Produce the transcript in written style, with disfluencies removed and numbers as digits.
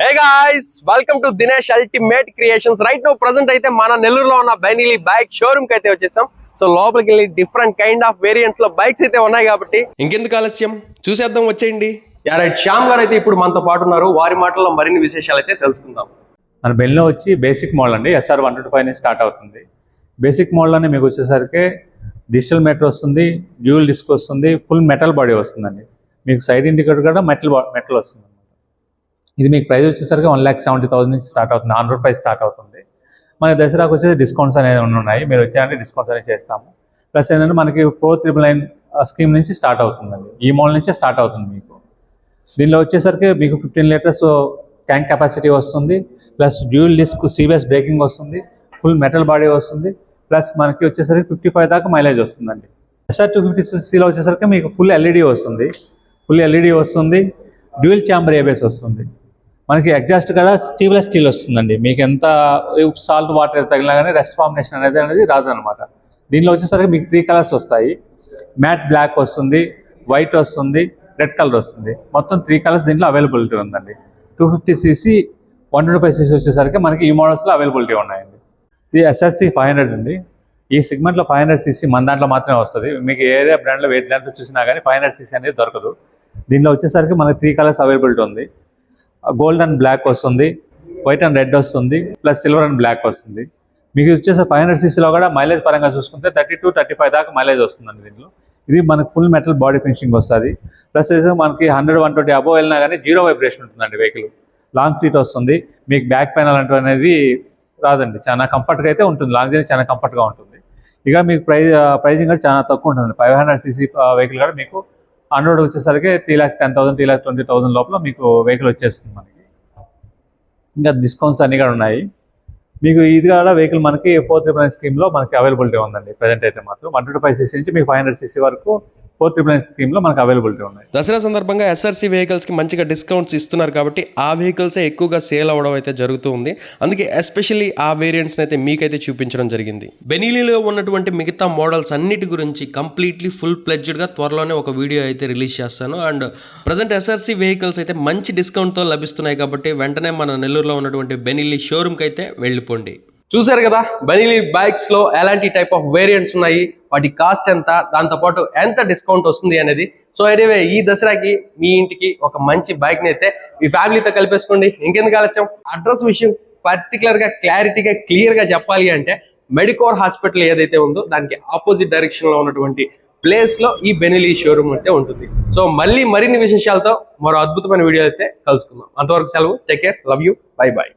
Hey guys, welcome to Dinesh Ultimate Creations. Right now present అయితే మన నెల్లూరులో ఉన్న బెనీలీ బైక్ షోరూమ్ కి అయితే వచ్చేసాం. సో లోపలికి వెళ్ళి డిఫరెంట్ కైండ్ ఆఫ్ వేరియంట్స్ లో బైక్స్ అయితే ఉన్నాయి కాబట్టి ఇంకెందుకు ఆలస్యం చూసేద్దాం వచ్చేయండి. రైట్, శ్యామ్ గారు అయితే ఇప్పుడు మనతో పాటు ఉన్నారు. వారి మాటల్లో మరిన్ని విశేషాలు అయితే తెలుసుకుందాం. మన బెన్లో వచ్చి బేసిక్ మోడల్ అండి, SR 125 నుంచి స్టార్ట్ అవుతుంది. బేసిక్ మోడల్లోనే మీకు వచ్చేసరికి డిజిటల్ మీటర్ వస్తుంది, డ్యూయల్ డిస్క్ వస్తుంది, ఫుల్ మెటల్ బాడీ వస్తుందండి. మీకు సైడ్ ఇండికేటర్ కూడా మెటల్ వస్తుంది. ఇది మీకు ప్రైస్ వచ్చేసరికి 1,70,000 నుంచి స్టార్ట్ అవుతుంది, ₹100 స్టార్ట్ అవుతుంది. మన దసరాకు వచ్చేసి డిస్కౌంట్స్ అనేవి ఉన్నాయి. మీరు వచ్చారంటే డిస్కౌంట్స్ అనేవి చేస్తాము. ప్లస్ ఏంటంటే మనకి 4,999 స్కీమ్ నుంచి స్టార్ట్ అవుతుందండి. ఈ మోడల్ నుంచే స్టార్ట్ అవుతుంది. మీకు దీనిలో వచ్చేసరికి మీకు 15 లీటర్స్ ట్యాంక్ కెపాసిటీ వస్తుంది, plus dual disc CBS braking వస్తుంది, ఫుల్ మెటల్ బాడీ వస్తుంది, ప్లస్ మనకి వచ్చేసరికి 55 దాకా మైలేజ్ వస్తుందండి. SR 250cc వచ్చేసరికి మీకు ఫుల్ LED వస్తుంది, డ్యూయల్ ఛాంబర్ ABS వస్తుంది. మనకి ఎగ్జాస్ట్ కూడా స్టీవ్లెస్ స్టీల్ వస్తుందండి. మీకు ఎంత సాల్ట్ వాటర్ తగిలినా కానీ రెస్ట్ ఫార్మినేషన్ అనేది రాదనమాట. దీనిలో వచ్చేసరికి మీకు 3 కలర్స్ వస్తాయి. మ్యాట్ బ్లాక్ వస్తుంది, వైట్ వస్తుంది, రెడ్ కలర్ వస్తుంది. మొత్తం 3 కలర్స్ దీంట్లో అవైలబిలిటీ ఉందండి. 250cc 125cc వచ్చేసరికి మనకి ఈ మోడల్స్లో అవైలబిలిటీ ఉన్నాయండి. ఇది SRC 500 అండి. ఈ సెగ్మెంట్లో 500cc మన దాంట్లో మాత్రమే వస్తుంది. మీకు ఏదే బ్రాండ్లో వెయిట్ దాంట్లో చూసినా కానీ 500cc అనేది దొరకదు. దీనిలో వచ్చేసరికి మనకి 3 కలర్స్ అవైలబిలిటీ ఉంది. గోల్డ్ అండ్ బ్లాక్ వస్తుంది, వైట్ అండ్ రెడ్ వస్తుంది, ప్లస్ సిల్వర్ అండ్ బ్లాక్ వస్తుంది. మీకు వచ్చేసి 500cc కూడా మైలేజ్ పరంగా చూసుకుంటే 32-35 దాకా మైలేజ్ వస్తుందండి. దీంట్లో ఇది మనకి ఫుల్ మెటల్ బాడీ ఫినిషింగ్ వస్తుంది. ప్లస్ మనకి 100-120 అబోవ్ వెళ్ళినా కానీ 0 వైబ్రేషన్ ఉంటుందండి. వెహికల్ లాంగ్ సీట్ వస్తుంది. మీకు బ్యాక్ పెయిన్ అలాంటివి అనేది రాదండి. చాలా కంఫర్ట్గా అయితే ఉంటుంది. లాంగ్ జర్నీ చాలా కంఫర్ట్గా ఉంటుంది. ఇక మీకు ప్రైజింగ్ కూడా చాలా తక్కువ ఉంటుంది. 500cc వెహికల్ కూడా మీకు 100 వచ్చేసరికి 3,10,000 3,20,000 లోపల మీకు వెహికల్ వచ్చేస్తుంది. మనకి ఇంకా డిస్కౌంట్స్ అన్నీ కూడా ఉన్నాయి. మీకు ఇది కూడా వెహికల్ మనకి 4,999 స్కీమ్లో మనకి అవైలబిలిటీ ఉందండి. ప్రజెంట్ అయితే మాత్రం 125cc నుంచి మీకు 500cc వరకు 4,999 స్కీమ్లో మనకు అవైలబిలిటీ ఉన్నాయి. దసరా సందర్భంగా SRC వెహికల్స్కి మంచిగా డిస్కౌంట్స్ ఇస్తున్నారు కాబట్టి ఆ వెహికల్సే ఎక్కువగా సేల్ అవ్వడం అయితే జరుగుతూ ఉంది. అందుకే ఎస్పెషల్లీ ఆ వేరియంట్స్ని అయితే మీకైతే చూపించడం జరిగింది. బెనీలీలో ఉన్నటువంటి మిగతా మోడల్స్ అన్నిటి గురించి కంప్లీట్లీ ఫుల్ ప్లెడ్జ్డ్గా త్వరలోనే ఒక వీడియో అయితే రిలీజ్ చేస్తాను. అండ్ ప్రజెంట్ SRC వెహికల్స్ అయితే మంచి డిస్కౌంట్తో లభిస్తున్నాయి కాబట్టి వెంటనే మన నెల్లూరులో ఉన్నటువంటి బెనీలీ షోరూమ్కి అయితే వెళ్ళిపోండి. చూసారు కదా బెనీలీ బైక్స్ లో ఎలాంటి టైప్ ఆఫ్ వేరియంట్స్ ఉన్నాయి, వాటి కాస్ట్ ఎంత, దాంతోపాటు ఎంత డిస్కౌంట్ వస్తుంది అనేది. సో ఎనీవే ఈ దసరాకి మీ ఇంటికి ఒక మంచి బైక్ ని అయితే మీ ఫ్యామిలీతో కలిపేసుకోండి. ఇంకెందుకు ఆలస్యం, అడ్రస్ విషయం పర్టికులర్ గా క్లారిటీగా క్లియర్ గా చెప్పాలి అంటే మెడికోర్ హాస్పిటల్ ఏదైతే ఉందో దానికి ఆపోజిట్ డైరెక్షన్ లో ఉన్నటువంటి ప్లేస్ లో ఈ బెనీలీ షోరూమ్ అయితే ఉంటుంది. సో మళ్ళీ మరిన్ని విశేషాలతో మరో అద్భుతమైన వీడియో అయితే కలుసుకుందాం. అంతవరకు సెలవు, take care, love you, by by.